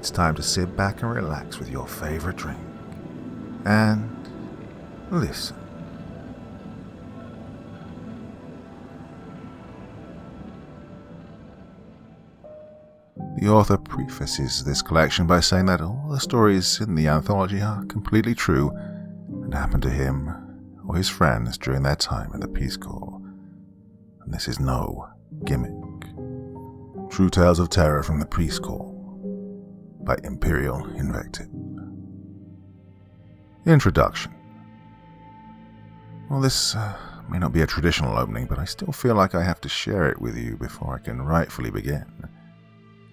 it's time to sit back and relax with your favorite drink and listen. The author prefaces this collection by saying that all the stories in the anthology are completely true and happened to him or his friends during their time in the Peace Corps. And this is no gimmick. True Tales of Terror from the Peace Corps by Imperial Invective. Introduction. Well, this may not be a traditional opening, but I still feel like I have to share it with you before I can rightfully begin.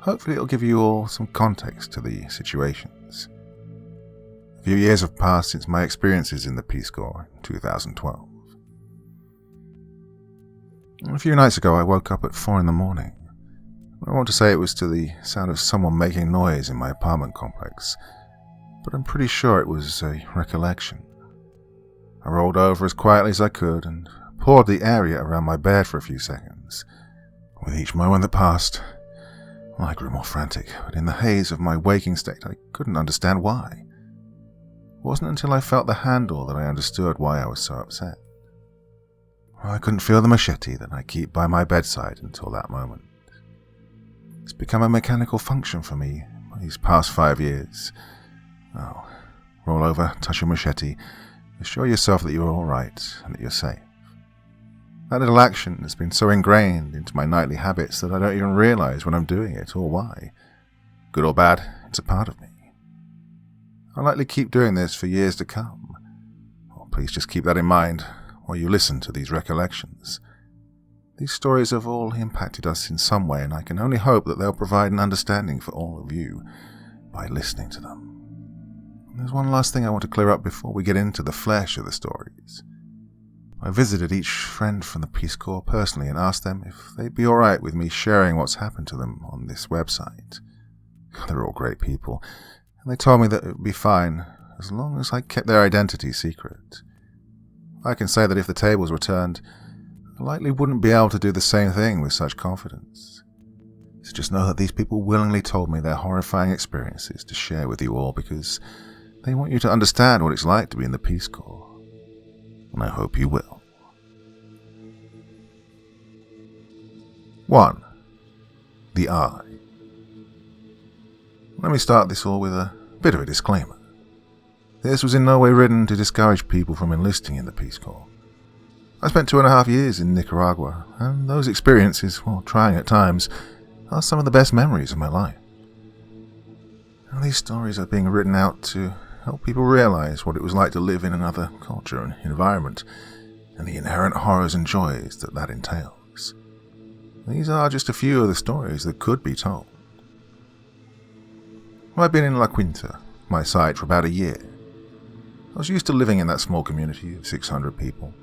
Hopefully it'll give you all some context to the situations. A few years have passed since my experiences in the Peace Corps in 2012. A few nights ago I woke up at 4 a.m. I want to say it was to the sound of someone making noise in my apartment complex, but I'm pretty sure it was a recollection. I rolled over as quietly as I could and pawed the area around my bed for a few seconds. With each moment that passed, I grew more frantic, but in the haze of my waking state, I couldn't understand why. It wasn't until I felt the handle that I understood why I was so upset. I couldn't feel the machete that I keep by my bedside until that moment. It's become a mechanical function for me these past 5 years. Oh, roll over, touch your machete, assure yourself that you're alright and that you're safe. That little action has been so ingrained into my nightly habits that I don't even realize when I'm doing it or why. Good or bad, it's a part of me. I'll likely keep doing this for years to come. Oh, please just keep that in mind while you listen to these recollections. These stories have all impacted us in some way, and I can only hope that they'll provide an understanding for all of you by listening to them. And there's one last thing I want to clear up before we get into the flesh of the stories. I visited each friend from the Peace Corps personally and asked them if they'd be alright with me sharing what's happened to them on this website. They're all great people, and they told me that it would be fine as long as I kept their identity secret. I can say that if the tables were turned, I likely wouldn't be able to do the same thing with such confidence. So just know that these people willingly told me their horrifying experiences to share with you all because they want you to understand what it's like to be in the Peace Corps. And I hope you will. 1. The Eye. Let me start this all with a bit of a disclaimer. This was in no way written to discourage people from enlisting in the Peace Corps. I spent 2.5 years in Nicaragua, and those experiences, while trying at times, are some of the best memories of my life. And these stories are being written out to help people realize what it was like to live in another culture and environment, and the inherent horrors and joys that that entails. These are just a few of the stories that could be told. I've been in La Quinta, my site, for about a year. I was used to living in that small community of 600 people.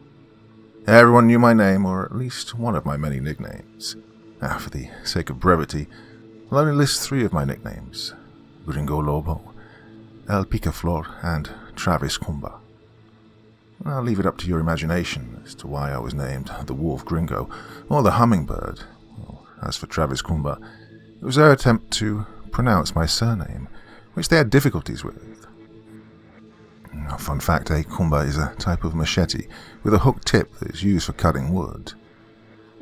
Everyone knew my name, or at least one of my many nicknames. For the sake of brevity, I'll only list 3 of my nicknames: Gringo Lobo, El Picaflor, and Travis Kumba. I'll leave it up to your imagination as to why I was named the Wolf Gringo, or the Hummingbird. Well, as for Travis Kumba, it was their attempt to pronounce my surname, which they had difficulties with. Fun fact, a kumba is a type of machete with a hooked tip that is used for cutting wood.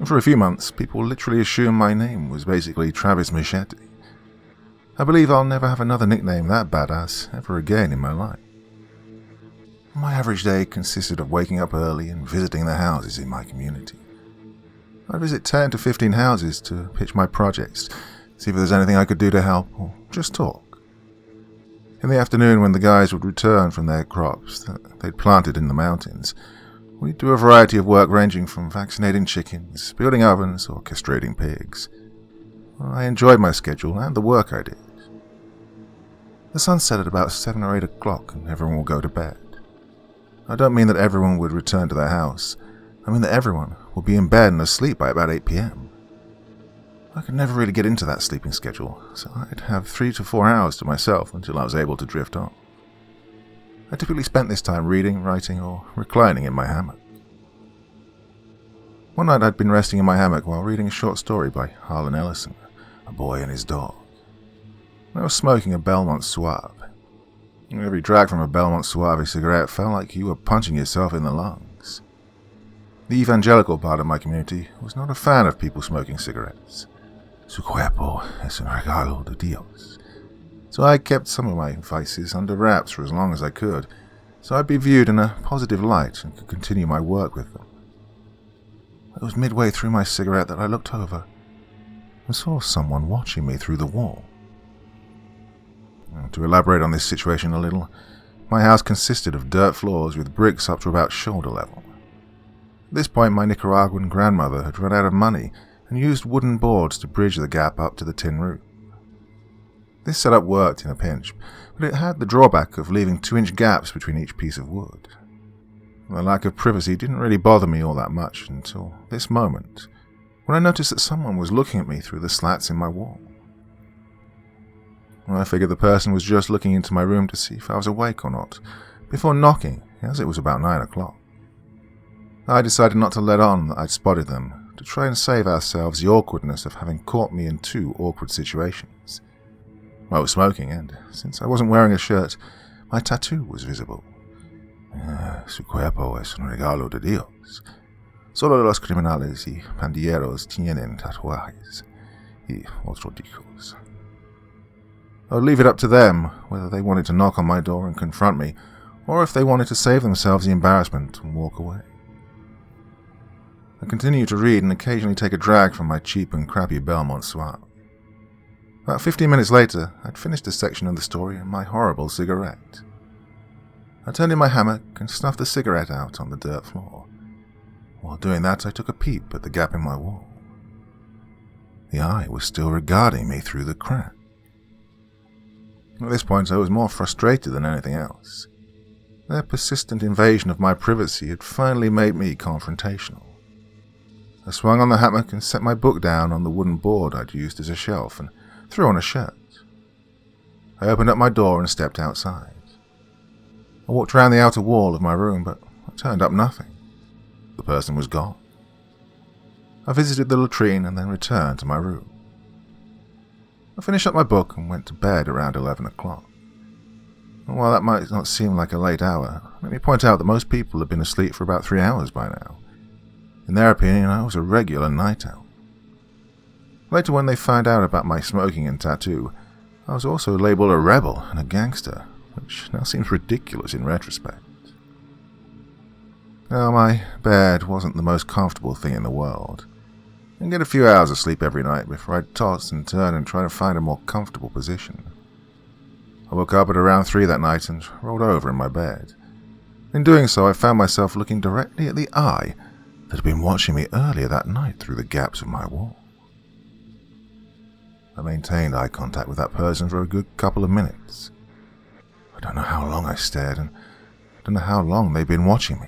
For a few months, people literally assumed my name was basically Travis Machete. I believe I'll never have another nickname that badass ever again in my life. My average day consisted of waking up early and visiting the houses in my community. I'd visit 10 to 15 houses to pitch my projects, see if there's anything I could do to help, or just talk. In the afternoon, when the guys would return from their crops that they'd planted in the mountains, we'd do a variety of work ranging from vaccinating chickens, building ovens, or castrating pigs. I enjoyed my schedule and the work I did. The sun set at about 7 or 8 o'clock and everyone would go to bed. I don't mean that everyone would return to their house. I mean that everyone would be in bed and asleep by about 8 p.m. I could never really get into that sleeping schedule, so I'd have 3 to 4 hours to myself until I was able to drift off. I typically spent this time reading, writing, or reclining in my hammock. One night I'd been resting in my hammock while reading a short story by Harlan Ellison, A Boy and His Dog. I was smoking a Belmont Suave. Every drag from a Belmont Suave cigarette felt like you were punching yourself in the lungs. The evangelical part of my community was not a fan of people smoking cigarettes. Su cuerpo es un regalo de Dios. So I kept some of my vices under wraps for as long as I could, so I'd be viewed in a positive light and could continue my work with them. It was midway through my cigarette that I looked over and saw someone watching me through the wall. To elaborate on this situation a little, my house consisted of dirt floors with bricks up to about shoulder level. At this point, my Nicaraguan grandmother had run out of money and used wooden boards to bridge the gap up to the tin roof. This setup worked in a pinch, but it had the drawback of leaving 2-inch gaps between each piece of wood. The lack of privacy didn't really bother me all that much until this moment, when I noticed that someone was looking at me through the slats in my wall. I figured the person was just looking into my room to see if I was awake or not, before knocking, as it was about 9 o'clock. I decided not to let on that I'd spotted them, to try and save ourselves the awkwardness of having caught me in 2 awkward situations. I was smoking, and since I wasn't wearing a shirt, my tattoo was visible. Su cuerpo es un regalo de Dios. Solo los criminales y pandilleros tienen tatuajes, y otros dichos. I would leave it up to them whether they wanted to knock on my door and confront me, or if they wanted to save themselves the embarrassment and walk away. I continued to read and occasionally take a drag from my cheap and crappy Belmont Suave. About 15 minutes later, I'd finished a section of the story and my horrible cigarette. I turned in my hammock and snuffed the cigarette out on the dirt floor. While doing that, I took a peep at the gap in my wall. The eye was still regarding me through the crack. At this point, I was more frustrated than anything else. Their persistent invasion of my privacy had finally made me confrontational. I swung on the hammock and set my book down on the wooden board I'd used as a shelf and threw on a shirt. I opened up my door and stepped outside. I walked around the outer wall of my room, but I turned up nothing. The person was gone. I visited the latrine and then returned to my room. I finished up my book and went to bed around 11 o'clock. And while that might not seem like a late hour, let me point out that most people had been asleep for about 3 hours by now. In their opinion, I was a regular night owl. Later, when they found out about my smoking and tattoo, I was also labelled a rebel and a gangster, which now seems ridiculous in retrospect. Now, my bed wasn't the most comfortable thing in the world. I'd get a few hours of sleep every night before I'd toss and turn and try to find a more comfortable position. I woke up at around 3 that night and rolled over in my bed. In doing so, I found myself looking directly at the eye that had been watching me earlier that night through the gaps of my wall. I maintained eye contact with that person for a good couple of minutes. I don't know how long I stared, and I don't know how long they'd been watching me.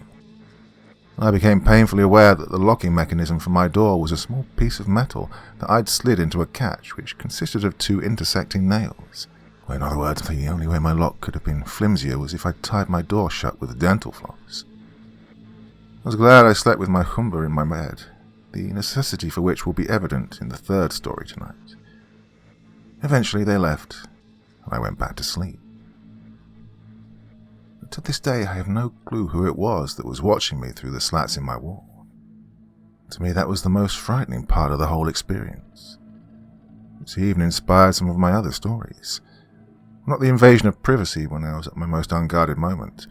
I became painfully aware that the locking mechanism for my door was a small piece of metal that I'd slid into a catch which consisted of 2 intersecting nails. Or in other words, the only way my lock could have been flimsier was if I tied my door shut with dental floss. I was glad I slept with my humber in my bed, the necessity for which will be evident in the 3rd story tonight. Eventually they left, and I went back to sleep. To this day, I have no clue who it was that was watching me through the slats in my wall. To me, that was the most frightening part of the whole experience. It even inspired some of my other stories. Not the invasion of privacy when I was at my most unguarded moment.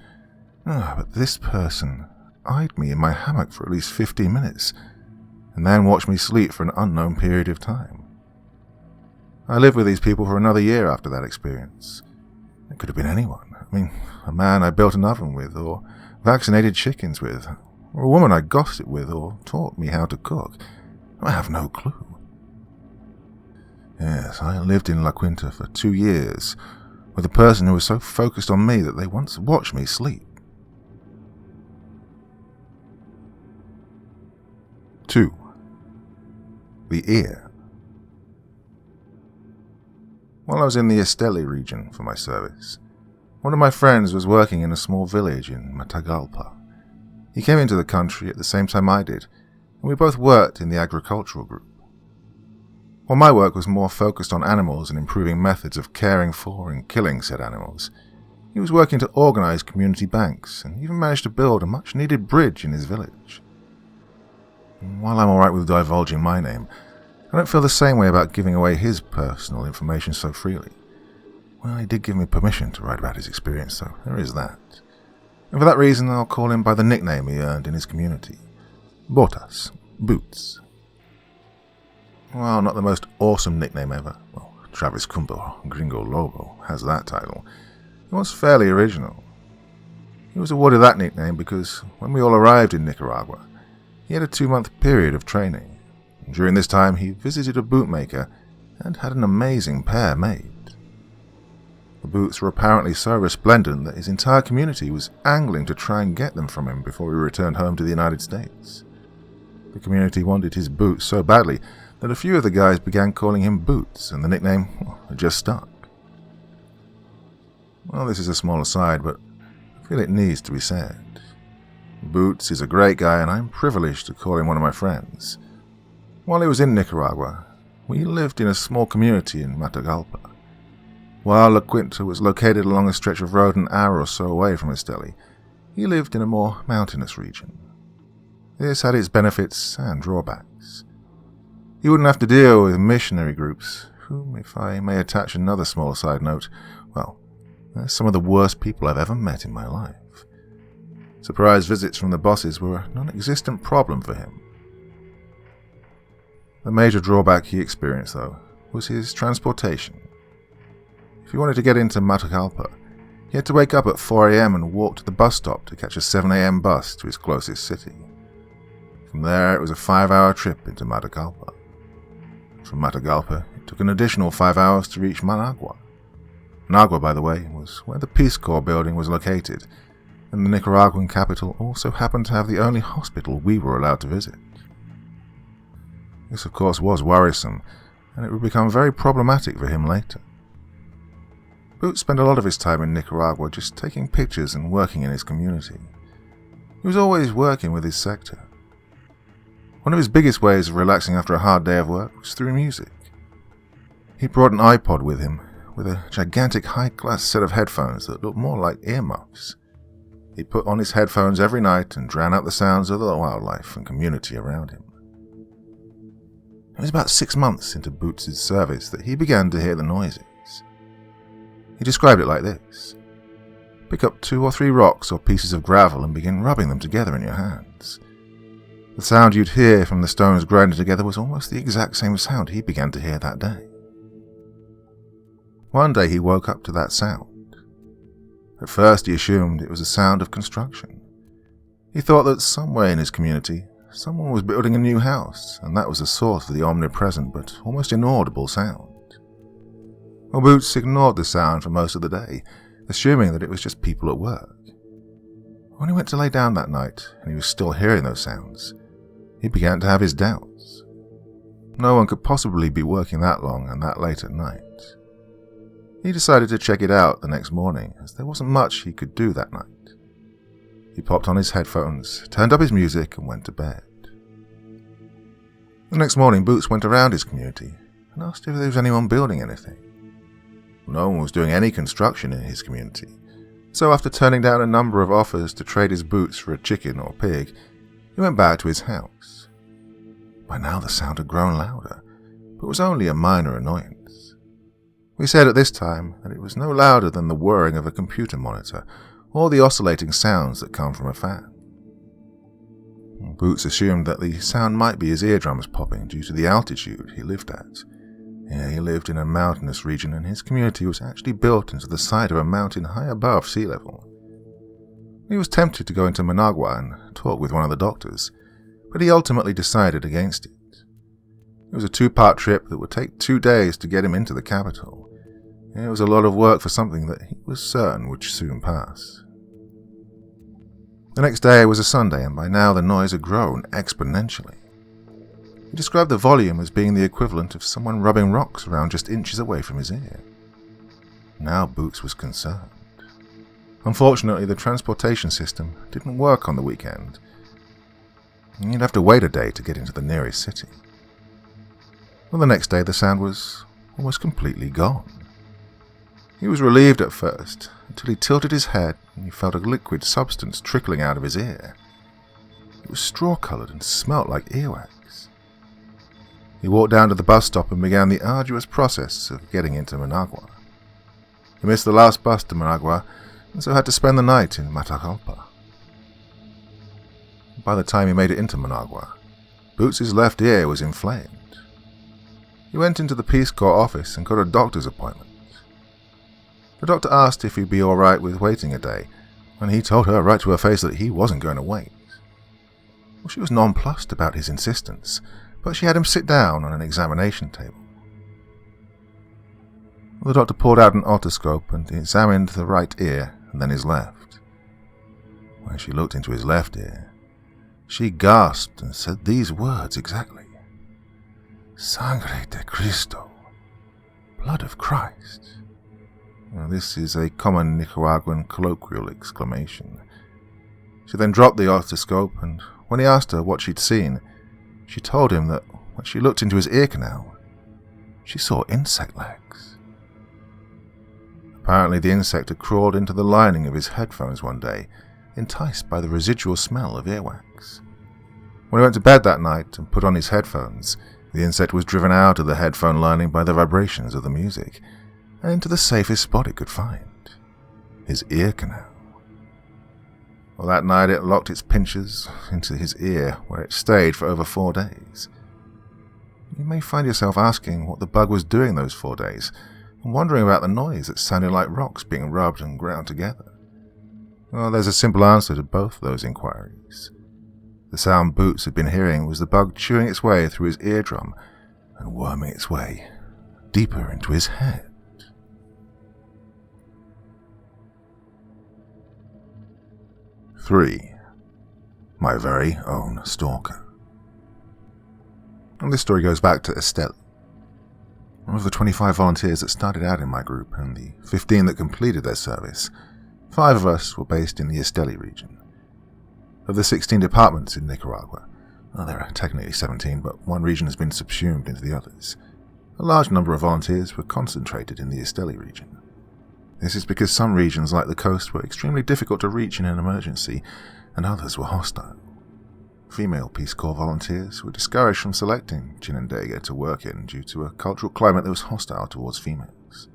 But this person eyed me in my hammock for at least 15 minutes, and then watched me sleep for an unknown period of time. I lived with these people for another year after that experience. It could have been anyone. I mean, a man I built an oven with, or vaccinated chickens with, or a woman I gossiped with, or taught me how to cook. I have no clue. Yes, I lived in La Quinta for 2 years, with a person who was so focused on me that they once watched me sleep. 2. The Ear. While I was in the Esteli region for my service, one of my friends was working in a small village in Matagalpa. He came into the country at the same time I did, and we both worked in the agricultural group. while my work was more focused on animals and improving methods of caring for and killing said animals. He was working to organize community banks and even managed to build a much-needed bridge in his village. And while I'm alright with divulging my name, I don't feel the same way about giving away his personal information so freely. Well, he did give me permission to write about his experience, so there is that. And for that reason, I'll call him by the nickname he earned in his community. Botas. Boots. Well, not the most awesome nickname ever. Well, Travis Cumbo or Gringo Lobo has that title. It was fairly original. He was awarded that nickname because when we all arrived in Nicaragua, he had a 2-month period of training. And during this time, he visited a bootmaker and had an amazing pair made. The boots were apparently so resplendent that his entire community was angling to try and get them from him before he returned home to the United States. The community wanted his boots so badly that a few of the guys began calling him Boots, and the nickname just stuck. Well, this is a small aside, but I feel it needs to be said. Boots is a great guy, and I'm privileged to call him one of my friends. While he was in Nicaragua, we lived in a small community in Matagalpa. While La Quinta was located along a stretch of road an hour or so away from Esteli, he lived in a more mountainous region. This had its benefits and drawbacks. He wouldn't have to deal with missionary groups, whom, if I may attach another small side note, well, they're some of the worst people I've ever met in my life. Surprise visits from the bosses were a non-existent problem for him. The major drawback he experienced, though, was his transportation. If he wanted to get into Matagalpa, he had to wake up at 4 a.m. and walk to the bus stop to catch a 7 a.m. bus to his closest city. From there, it was a 5-hour trip into Matagalpa. From Matagalpa, it took an additional 5 hours to reach Managua. Managua, by the way, was where the Peace Corps building was located, and the Nicaraguan capital also happened to have the only hospital we were allowed to visit. This, of course, was worrisome, and it would become very problematic for him later. Boots spent a lot of his time in Nicaragua just taking pictures and working in his community. He was always working with his sector. One of his biggest ways of relaxing after a hard day of work was through music. He brought an iPod with him, with a gigantic high-class set of headphones that looked more like earmuffs. He put on his headphones every night and drowned out the sounds of the wildlife and community around him. It was about 6 months into Boots' service that he began to hear the noises. He described it like this. Pick up 2 or 3 rocks or pieces of gravel and begin rubbing them together in your hands. The sound you'd hear from the stones grinding together was almost the exact same sound he began to hear that day. One day he woke up to that sound. At first he assumed it was a sound of construction. He thought that somewhere in his community, someone was building a new house, and that was the source of the omnipresent but almost inaudible sound. Well, Boots ignored the sound for most of the day, assuming that it was just people at work. When he went to lay down that night, and he was still hearing those sounds, he began to have his doubts. No one could possibly be working that long and that late at night. He decided to check it out the next morning, as there wasn't much he could do that night. He popped on his headphones, turned up his music, and went to bed. The next morning, Boots went around his community and asked if there was anyone building anything. No one was doing any construction in his community, so after turning down a number of offers to trade his boots for a chicken or pig, he went back to his house. By now the sound had grown louder, but was only a minor annoyance. We said at this time that it was no louder than the whirring of a computer monitor or the oscillating sounds that come from a fan. Boots assumed that the sound might be his eardrums popping due to the altitude he lived at. Yeah, he lived in a mountainous region, and his community was actually built into the side of a mountain high above sea level. He was tempted to go into Managua and talk with one of the doctors, but he ultimately decided against it. It was a 2-part trip that would take 2 days to get him into the capital. It was a lot of work for something that he was certain would soon pass. The next day was a Sunday, and by now the noise had grown exponentially. He described the volume as being the equivalent of someone rubbing rocks around just inches away from his ear. Now Boots was concerned. Unfortunately, the transportation system didn't work on the weekend. You'd have to wait a day to get into the nearest city. Well, the next day the sound was almost completely gone. He was relieved at first, until he tilted his head and he felt a liquid substance trickling out of his ear. It was straw-coloured and smelt like earwax. He walked down to the bus stop and began the arduous process of getting into Managua. He missed the last bus to Managua, and so had to spend the night in Matagalpa. By the time he made it into Managua, Boots' left ear was inflamed. He went into the Peace Corps office and got a doctor's appointment. The doctor asked if he'd be alright with waiting a day, and he told her right to her face that he wasn't going to wait. Well, she was nonplussed about his insistence, but she had him sit down on an examination table. The doctor pulled out an otoscope and examined the right ear and then his left. When she looked into his left ear, she gasped and said these words exactly. Sangre de Cristo, blood of Christ. Now, this is a common Nicaraguan colloquial exclamation. She then dropped the otoscope, and when he asked her what she'd seen, she told him that when she looked into his ear canal, she saw insect legs. Apparently the insect had crawled into the lining of his headphones one day, enticed by the residual smell of earwax. When he went to bed that night and put on his headphones, the insect was driven out of the headphone lining by the vibrations of the music, and into the safest spot it could find, his ear canal. Well, that night it locked its pinchers into his ear, where it stayed for over 4 days. You may find yourself asking what the bug was doing those 4 days, and wondering about the noise that sounded like rocks being rubbed and ground together. Well, there's a simple answer to both those inquiries. The sound Boots had been hearing was the bug chewing its way through his eardrum and worming its way deeper into his head. 3. My very own stalker. And this story goes back to Estelle, one of the 25 volunteers that started out in my group, and the 15 that completed their service. 5 of us were based in the Estelle region. Of the 16 departments in Nicaragua, well, there are technically 17, but one region has been subsumed into the others. A large number of volunteers were concentrated in the Estelle region. This is because some regions, like the coast, were extremely difficult to reach in an emergency, and others were hostile. Female Peace Corps volunteers were discouraged from selecting Chinandega to work in due to a cultural climate that was hostile towards females.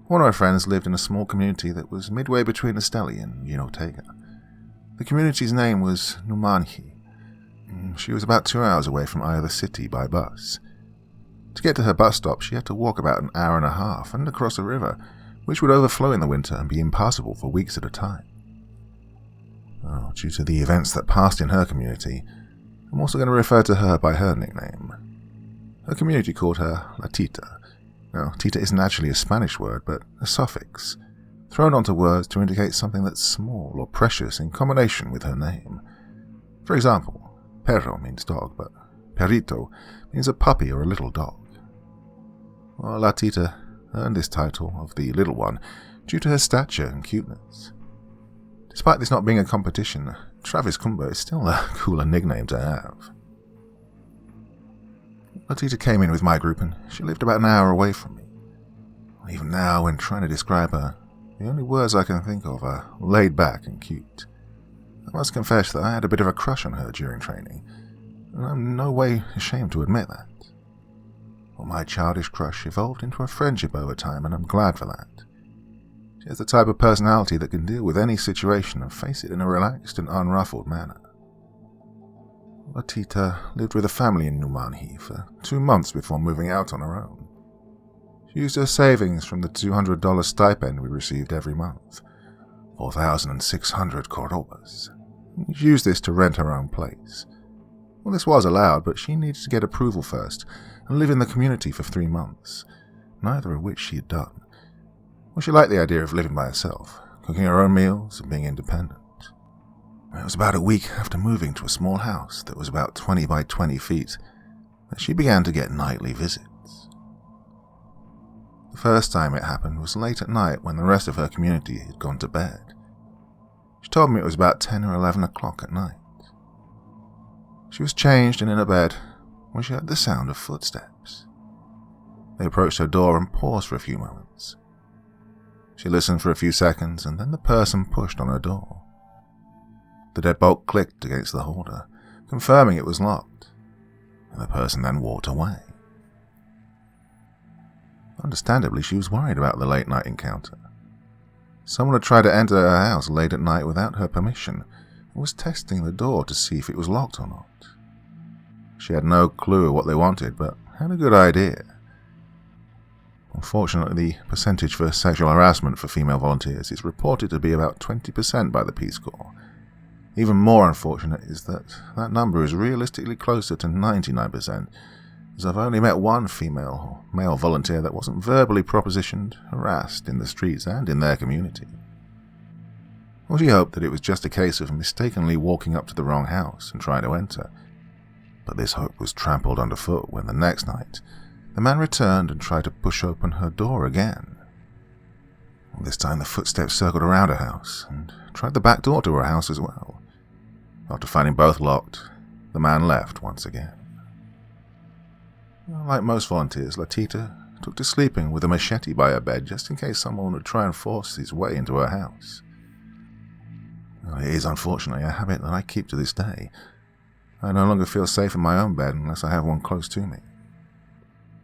One of my friends lived in a small community that was midway between Estelle and Jinotega. The community's name was Numanhi. She was about 2 hours away from either city by bus. To get to her bus stop, she had to walk about an hour and a half and across a river, which would overflow in the winter and be impassable for weeks at a time. Due to the events that passed in her community, I'm also going to refer to her by her nickname. Her community called her La Tita. Now, Tita isn't actually a Spanish word, but a suffix, thrown onto words to indicate something that's small or precious in combination with her name. For example, perro means dog, but perrito means a puppy or a little dog. Well, La Tita earned this title of the little one due to her stature and cuteness. Despite this not being a competition, Travis Kumba is still a cooler nickname to have. La Tita came in with my group and she lived about an hour away from me. Even now, when trying to describe her, the only words I can think of are laid back and cute. I must confess that I had a bit of a crush on her during training, and I'm in no way ashamed to admit that. Well, my childish crush evolved into a friendship over time, and I'm glad for that. She has the type of personality that can deal with any situation and face it in a relaxed and unruffled manner. La Tita lived with a family in Numanhi for 2 months before moving out on her own. She used her savings from the $200 stipend we received every month, 4,600 corobas. She used this to rent her own place. Well, this was allowed, but she needed to get approval first and live in the community for 3 months, neither of which she had done. Well, she liked the idea of living by herself, cooking her own meals and being independent. It was about a week after moving to a small house that was about 20 by 20 feet that she began to get nightly visits. The first time it happened was late at night when the rest of her community had gone to bed. She told me it was about 10 or 11 o'clock at night. She was changed and in a bed when she heard the sound of footsteps. They approached her door and paused for a few moments. She listened for a few seconds, and then the person pushed on her door. The deadbolt clicked against the holder, confirming it was locked, and the person then walked away. Understandably, she was worried about the late-night encounter. Someone had tried to enter her house late at night without her permission and was testing the door to see if it was locked or not. She had no clue what they wanted, but had a good idea. Unfortunately, the percentage for sexual harassment for female volunteers is reported to be about 20% by the Peace Corps. Even more unfortunate is that that number is realistically closer to 99%, as I've only met one female or male volunteer that wasn't verbally propositioned, harassed in the streets and in their community. Well, she hoped that it was just a case of mistakenly walking up to the wrong house and trying to enter, but this hope was trampled underfoot when the next night the man returned and tried to push open her door again. This time the footsteps circled around her house and tried the back door to her house as well. After finding both locked, the man left once again. Like most volunteers, Latita took to sleeping with a machete by her bed just in case someone would try and force his way into her house. It is unfortunately a habit that I keep to this day. I no longer feel safe in my own bed unless I have one close to me.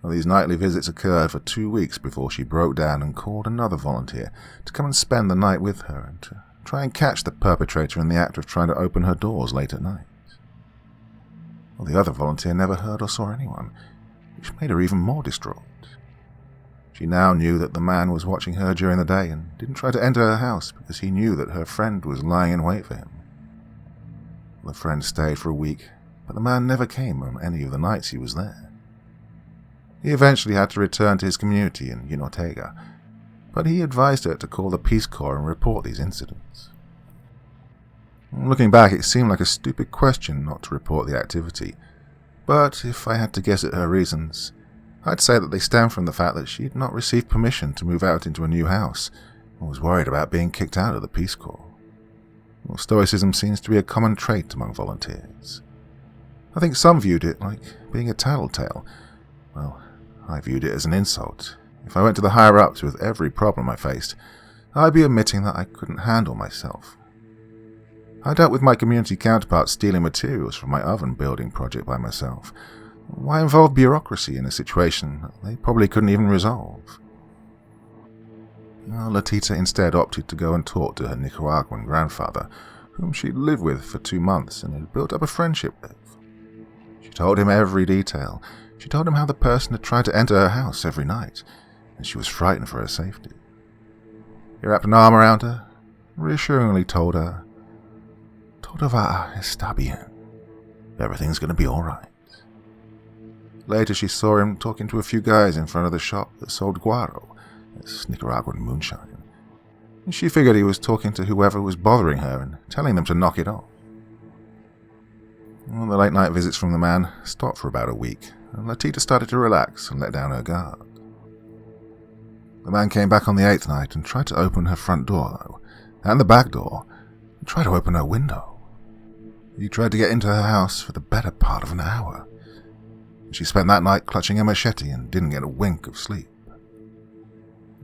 These nightly visits occurred for 2 weeks before she broke down and called another volunteer to come and spend the night with her and to try and catch the perpetrator in the act of trying to open her doors late at night. The other volunteer never heard or saw anyone, which made her even more distraught. She now knew that the man was watching her during the day and didn't try to enter her house because he knew that her friend was lying in wait for him. The friend stayed for a week, but the man never came on any of the nights he was there. He eventually had to return to his community in Unotega, but he advised her to call the Peace Corps and report these incidents. Looking back, it seemed like a stupid question not to report the activity, but if I had to guess at her reasons, I'd say that they stem from the fact that she had not received permission to move out into a new house and was worried about being kicked out of the Peace Corps. Stoicism seems to be a common trait among volunteers. I think some viewed it like being a tattletale. Well, I viewed it as an insult. If I went to the higher-ups with every problem I faced, I'd be admitting that I couldn't handle myself. I dealt with my community counterparts stealing materials from my oven building project by myself. Why involve bureaucracy in a situation that they probably couldn't even resolve? Latita instead opted to go and talk to her Nicaraguan grandfather, whom she'd lived with for 2 months and had built up a friendship with. She told him every detail. She told him how the person had tried to enter her house every night, and she was frightened for her safety. He wrapped an arm around her, reassuringly told her, "Todo va a estar bien. Everything's going to be all right." Later she saw him talking to a few guys in front of the shop that sold guaro, that's Nicaraguan moonshine. And she figured he was talking to whoever was bothering her and telling them to knock it off. The late-night visits from the man stopped for about a week, and Latita started to relax and let down her guard. The man came back on the 8th night and tried to open her front door, though, and the back door, and tried to open her window. He tried to get into her house for the better part of an hour. She spent that night clutching a machete and didn't get a wink of sleep.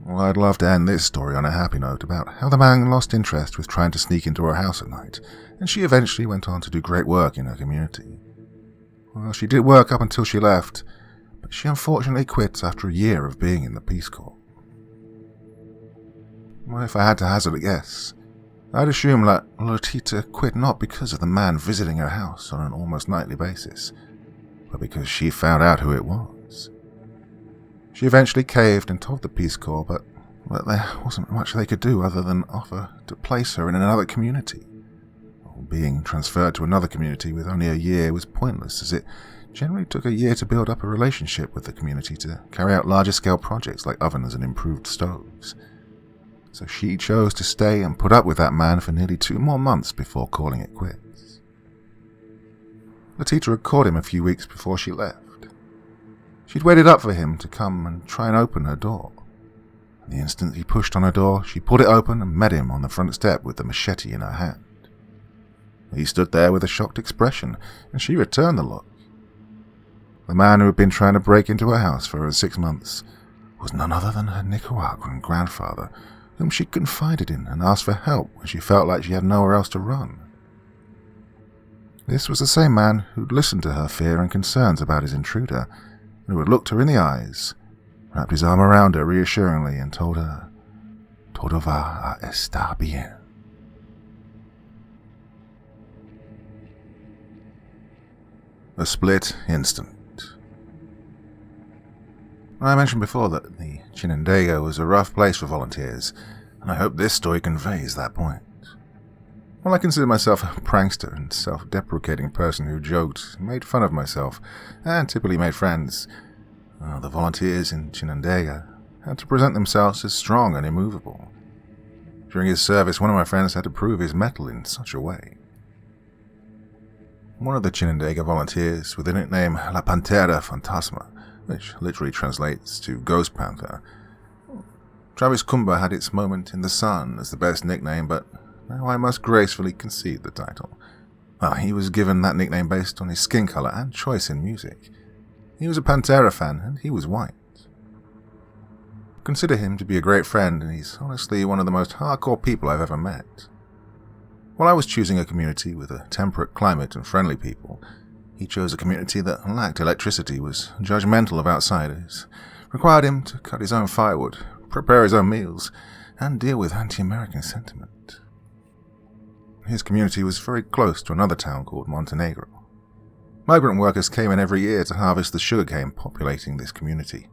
Well, I'd love to end this story on a happy note about how the man lost interest with trying to sneak into her house at night, and she eventually went on to do great work in her community. Well, she did work up until she left, but she unfortunately quit after a year of being in the Peace Corps. Well, if I had to hazard a guess, I'd assume that Latita quit not because of the man visiting her house on an almost nightly basis, but because she found out who it was. She eventually caved and told the Peace Corps, but there wasn't much they could do other than offer to place her in another community. Being transferred to another community with only a year was pointless, as it generally took a year to build up a relationship with the community to carry out larger-scale projects like ovens and improved stoves. So she chose to stay and put up with that man for nearly 2 more months before calling it quits. Latita had caught him a few weeks before she left. She'd waited up for him to come and try and open her door. The instant he pushed on her door, she pulled it open and met him on the front step with the machete in her hand. He stood there with a shocked expression, and she returned the look. The man who had been trying to break into her house for over 6 months was none other than her Nicaraguan grandfather, whom she confided in and asked for help when she felt like she had nowhere else to run. This was the same man who'd listened to her fear and concerns about his intruder, and who had looked her in the eyes, wrapped his arm around her reassuringly, and told her, "Todo va a estar bien." A split instant. I mentioned before that the Chinandega was a rough place for volunteers, and I hope this story conveys that point. While I consider myself a prankster and self-deprecating person who joked, made fun of myself, and typically made friends, the volunteers in Chinandega had to present themselves as strong and immovable. During his service, one of my friends had to prove his mettle in such a way. One of the Chinandega volunteers, with the nickname La Pantera Fantasma, which literally translates to Ghost Panther. Travis Kumba had its moment in the sun as the best nickname, but now I must gracefully concede the title. He was given that nickname based on his skin color and choice in music. He was a Pantera fan, and he was white. Consider him to be a great friend, and he's honestly one of the most hardcore people I've ever met. While I was choosing a community with a temperate climate and friendly people, he chose a community that lacked electricity, was judgmental of outsiders, required him to cut his own firewood, prepare his own meals, and deal with anti-American sentiment. His community was very close to another town called Montenegro. Migrant workers came in every year to harvest the sugarcane populating this community.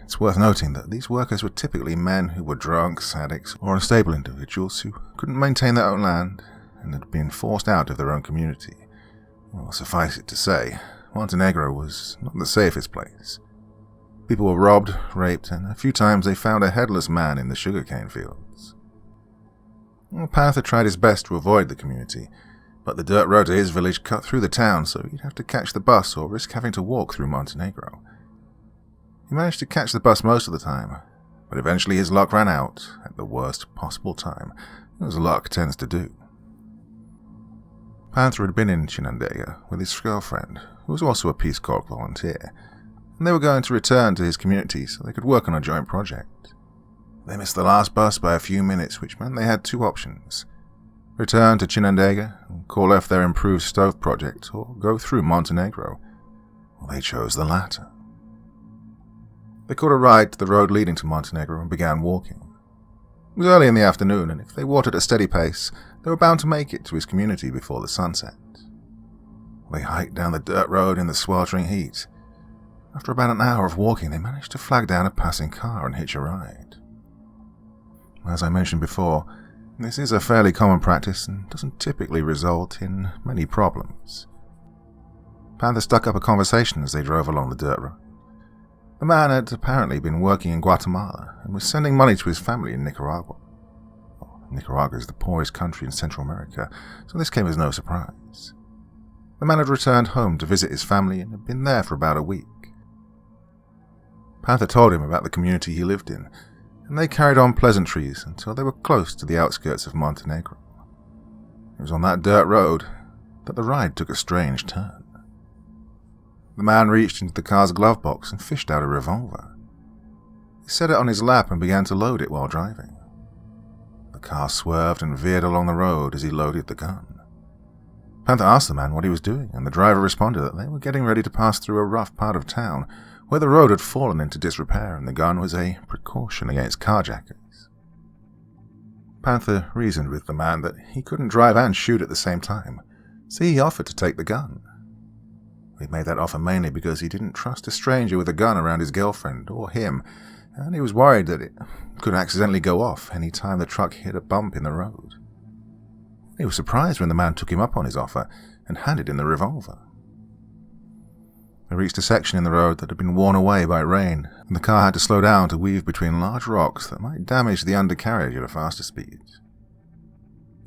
It's worth noting that these workers were typically men who were drunks, addicts, or unstable individuals who couldn't maintain their own land and had been forced out of their own community. Well, suffice it to say, Montenegro was not the safest place. People were robbed, raped, and a few times they found a headless man in the sugarcane fields. Panther tried his best to avoid the community, but the dirt road to his village cut through the town, so he'd have to catch the bus or risk having to walk through Montenegro. He managed to catch the bus most of the time, but eventually his luck ran out at the worst possible time, as luck tends to do. Panther had been in Chinandega with his girlfriend, who was also a Peace Corps volunteer, and they were going to return to his community so they could work on a joint project. They missed the last bus by a few minutes, which meant they had two options: return to Chinandega and call off their improved stove project, or go through Montenegro. Well, they chose the latter. They caught a ride to the road leading to Montenegro and began walking. It was early in the afternoon, and if they walked at a steady pace, they were bound to make it to his community before the sunset. They hiked down the dirt road in the sweltering heat. After about an hour of walking, they managed to flag down a passing car and hitch a ride. As I mentioned before, this is a fairly common practice and doesn't typically result in many problems. Panther struck up a conversation as they drove along the dirt road. The man had apparently been working in Guatemala and was sending money to his family in Nicaragua. Nicaragua is the poorest country in Central America, so this came as no surprise. The man had returned home to visit his family and had been there for about a week. Panther told him about the community he lived in, and they carried on pleasantries until they were close to the outskirts of Montenegro. It was on that dirt road that the ride took a strange turn. The man reached into the car's glove box and fished out a revolver. He set it on his lap and began to load it while driving. The car swerved and veered along the road as he loaded the gun. Panther asked the man what he was doing, and the driver responded that they were getting ready to pass through a rough part of town where the road had fallen into disrepair and the gun was a precaution against carjackers. Panther reasoned with the man that he couldn't drive and shoot at the same time, so he offered to take the gun. He made that offer mainly because he didn't trust a stranger with a gun around his girlfriend or him, and he was worried that it could accidentally go off any time the truck hit a bump in the road. He was surprised when the man took him up on his offer and handed him the revolver. They reached a section in the road that had been worn away by rain, and the car had to slow down to weave between large rocks that might damage the undercarriage at a faster speed.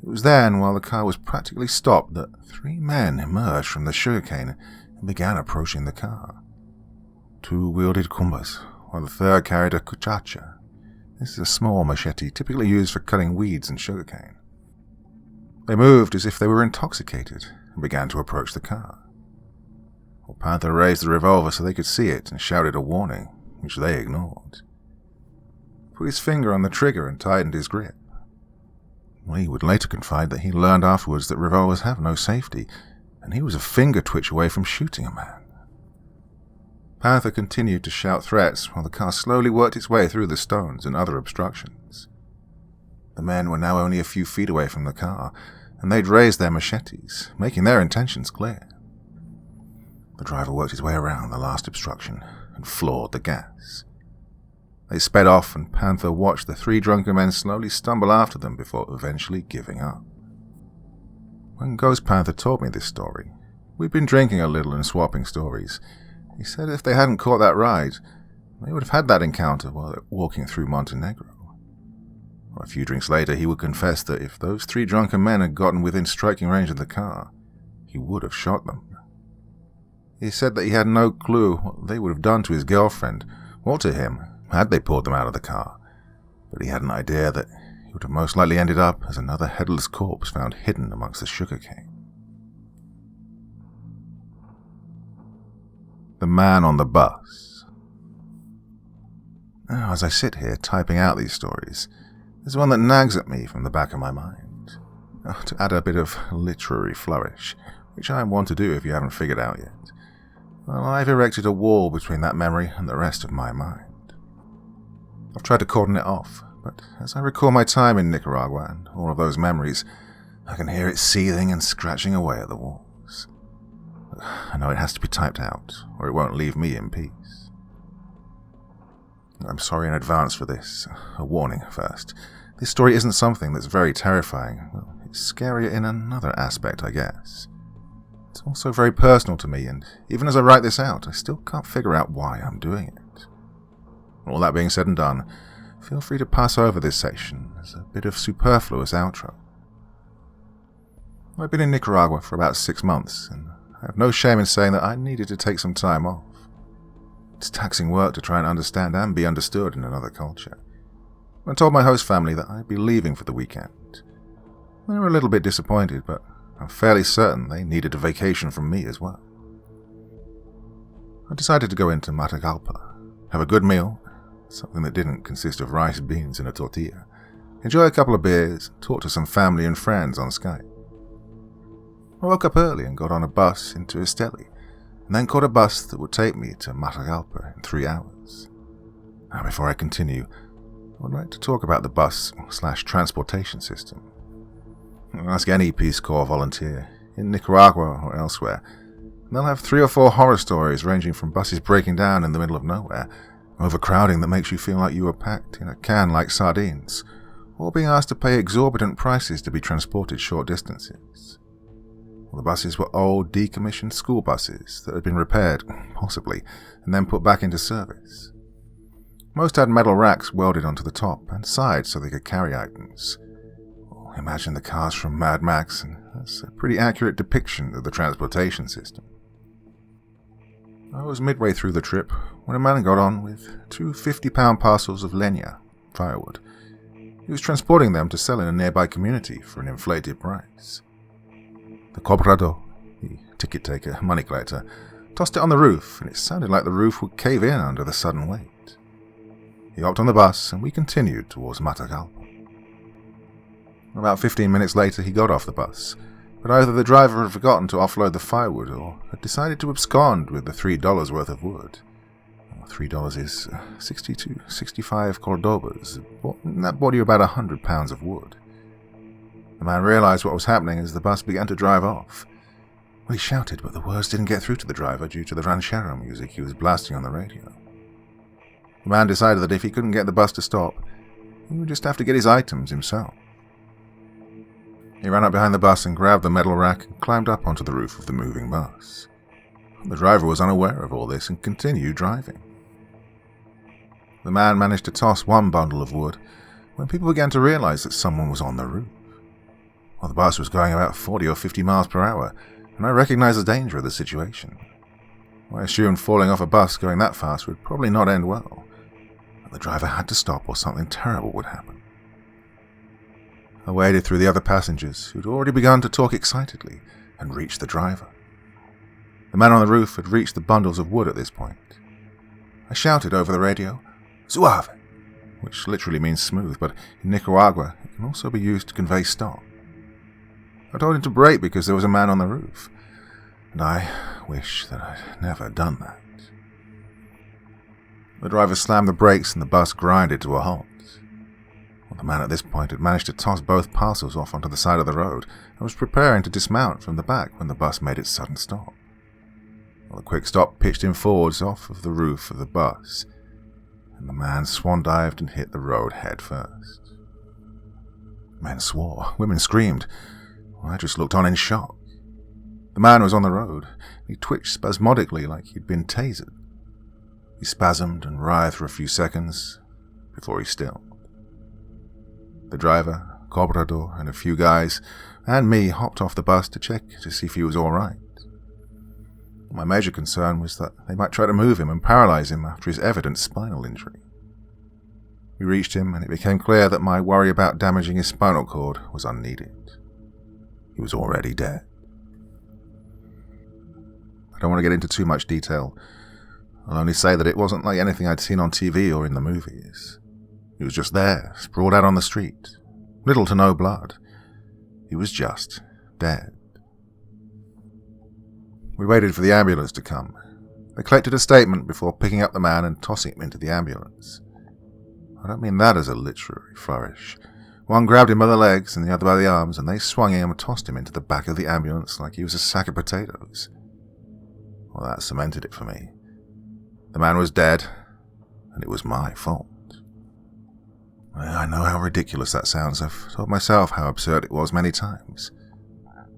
It was then, while the car was practically stopped, that three men emerged from the sugarcane and began approaching the car. Two wielded kumbas, while the third carried a cuchacha. This is a small machete typically used for cutting weeds and sugarcane. They moved as if they were intoxicated and began to approach the car. Panther raised the revolver so they could see it and shouted a warning, which they ignored. He put his finger on the trigger and tightened his grip. He would later confide that he learned afterwards that revolvers have no safety, and he was a finger twitch away from shooting a man. Panther continued to shout threats while the car slowly worked its way through the stones and other obstructions. The men were now only a few feet away from the car, and they'd raised their machetes, making their intentions clear. The driver worked his way around the last obstruction and floored the gas. They sped off, and Panther watched the 3 drunken men slowly stumble after them before eventually giving up. When Ghost Panther told me this story, we'd been drinking a little and swapping stories. He said if they hadn't caught that ride, they would have had that encounter while walking through Montenegro. A few drinks later, he would confess that if those 3 drunken men had gotten within striking range of the car, he would have shot them. He said that he had no clue what they would have done to his girlfriend, or to him, had they pulled them out of the car, but he had an idea that he would have most likely ended up as another headless corpse found hidden amongst the sugarcane. The man on the bus. Now, as I sit here typing out these stories, there's one that nags at me from the back of my mind. To add a bit of literary flourish, which I want to do if you haven't figured out yet. Well, I've erected a wall between that memory and the rest of my mind. I've tried to cordon it off, but as I recall my time in Nicaragua and all of those memories, I can hear it seething and scratching away at the walls. I know it has to be typed out, or it won't leave me in peace. I'm sorry in advance for this. A warning first. This story isn't something that's very terrifying. Well, it's scarier in another aspect, I guess. It's also very personal to me, and even as I write this out, I still can't figure out why I'm doing it. All that being said and done, feel free to pass over this section as a bit of superfluous outro. I've been in Nicaragua for about 6 months, and I have no shame in saying that I needed to take some time off. It's taxing work to try and understand and be understood in another culture. I told my host family that I'd be leaving for the weekend. They were a little bit disappointed, but I'm fairly certain they needed a vacation from me as well. I decided to go into Matagalpa, have a good meal, something that didn't consist of rice, beans, and a tortilla, enjoy a couple of beers, talk to some family and friends on Skype. I woke up early and got on a bus into Esteli, and then caught a bus that would take me to Matagalpa in 3 hours. Now, before I continue, I would like to talk about the bus/transportation system. Ask any Peace Corps volunteer, in Nicaragua or elsewhere, and they'll have 3 or 4 horror stories ranging from buses breaking down in the middle of nowhere, overcrowding that makes you feel like you were packed in a can like sardines, or being asked to pay exorbitant prices to be transported short distances. The buses were old, decommissioned school buses that had been repaired, possibly, and then put back into service. Most had metal racks welded onto the top and sides so they could carry items. Imagine the cars from Mad Max, and that's a pretty accurate depiction of the transportation system. I was midway through the trip when a man got on with 2 50-pound parcels of leña, firewood. He was transporting them to sell in a nearby community for an inflated price. The cobrador, the ticket taker, money collector, tossed it on the roof, and it sounded like the roof would cave in under the sudden weight. He hopped on the bus, and we continued towards Matagalpa. About 15 minutes later, he got off the bus, but either the driver had forgotten to offload the firewood or had decided to abscond with the $3 worth of wood. $3 is 60 to 65 cordobas. That bought you about 100 pounds of wood. The man realized what was happening as the bus began to drive off. Well, he shouted, but the words didn't get through to the driver due to the ranchero music he was blasting on the radio. The man decided that if he couldn't get the bus to stop, he would just have to get his items himself. He ran up behind the bus and grabbed the metal rack and climbed up onto the roof of the moving bus. The driver was unaware of all this and continued driving. The man managed to toss one bundle of wood when people began to realize that someone was on the roof. Well, the bus was going about 40 or 50 miles per hour, and I recognized the danger of the situation. I assumed falling off a bus going that fast would probably not end well, but the driver had to stop or something terrible would happen. I waded through the other passengers, who'd already begun to talk excitedly, and reached the driver. The man on the roof had reached the bundles of wood at this point. I shouted over the radio, "Suave," which literally means smooth, but in Nicaragua it can also be used to convey stop. I told him to brake because there was a man on the roof, and I wish that I'd never done that. The driver slammed the brakes and the bus grinded to a halt. Well, the man at this point had managed to toss both parcels off onto the side of the road and was preparing to dismount from the back when the bus made its sudden stop. Well, the quick stop pitched him forwards off of the roof of the bus, and the man swan-dived and hit the road head first. Men swore, women screamed. Well, I just looked on in shock. The man was on the road. He twitched spasmodically like he'd been tasered. He spasmed and writhed for a few seconds before he stilled. The driver, Cobrador, and a few guys, and me hopped off the bus to check to see if he was all right. My major concern was that they might try to move him and paralyze him after his evident spinal injury. We reached him, and it became clear that my worry about damaging his spinal cord was unneeded. He was already dead. I don't want to get into too much detail. I'll only say that it wasn't like anything I'd seen on TV or in the movies. He was just there, sprawled out on the street. Little to no blood. He was just dead. We waited for the ambulance to come. They collected a statement before picking up the man and tossing him into the ambulance. I don't mean that as a literary flourish. One grabbed him by the legs and the other by the arms, and they swung him and tossed him into the back of the ambulance like he was a sack of potatoes. Well, that cemented it for me. The man was dead, and it was my fault. I know how ridiculous that sounds. I've told myself how absurd it was many times.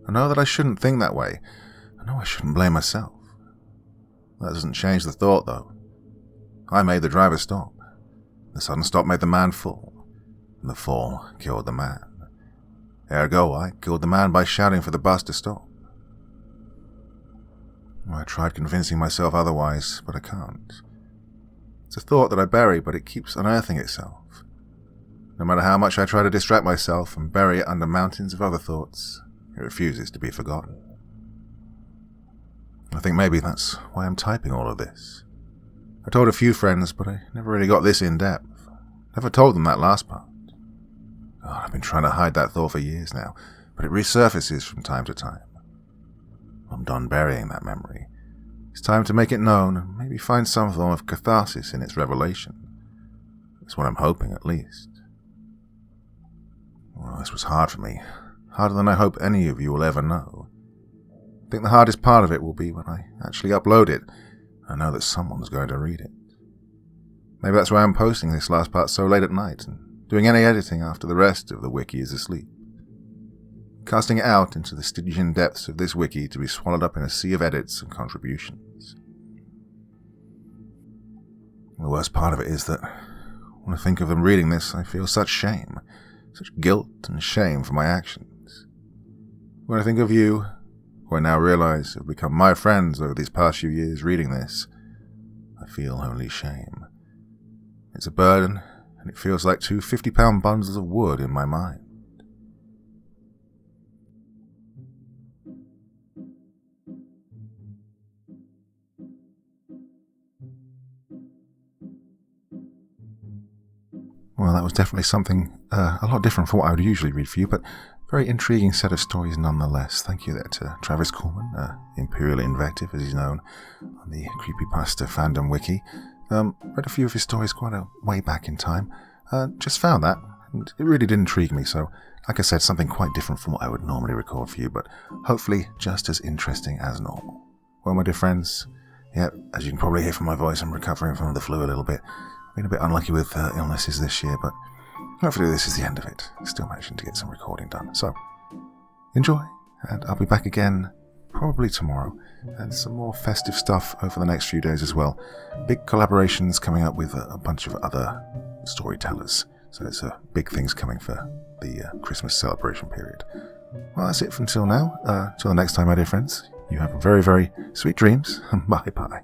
I know that I shouldn't think that way. I know I shouldn't blame myself. That doesn't change the thought, though. I made the driver stop. The sudden stop made the man fall, and the fall killed the man. Ergo, I killed the man by shouting for the bus to stop. I tried convincing myself otherwise, but I can't. It's a thought that I bury, but it keeps unearthing itself. No matter how much I try to distract myself and bury it under mountains of other thoughts, it refuses to be forgotten. I think maybe that's why I'm typing all of this. I told a few friends, but I never really got this in depth. Never told them that last part. God, I've been trying to hide that thought for years now, but it resurfaces from time to time. I'm done burying that memory. It's time to make it known and maybe find some form of catharsis in its revelation. That's what I'm hoping, at least. Well, this was hard for me. Harder than I hope any of you will ever know. I think the hardest part of it will be when I actually upload it. I know that someone's going to read it. Maybe that's why I'm posting this last part so late at night and doing any editing after the rest of the wiki is asleep. Casting it out into the Stygian depths of this wiki to be swallowed up in a sea of edits and contributions. The worst part of it is that when I think of them reading this, I feel such shame, such guilt and shame for my actions. When I think of you, who I now realize have become my friends over these past few years reading this, I feel only shame. It's a burden, and it feels like two 50-pound bundles of wood in my mind. Well, that was definitely something a lot different from what I would usually read for you, but very intriguing set of stories nonetheless. Thank you there to Travis Coleman, Imperial Invective as he's known, on the Creepypasta fandom wiki. Read a few of his stories quite a way back in time. Just found that, and it really did intrigue me, so like I said, something quite different from what I would normally record for you, but hopefully just as interesting as normal. Well, my dear friends, yeah, as you can probably hear from my voice, I'm recovering from the flu a little bit. Been a bit unlucky with illnesses this year, but hopefully this is the end of it. Still managing to get some recording done. So, enjoy, and I'll be back again probably tomorrow, and some more festive stuff over the next few days as well. Big collaborations coming up with a bunch of other storytellers. So there's big things coming for the Christmas celebration period. Well, that's it from till now. Till the next time, my dear friends, you have very, very sweet dreams. Bye-bye.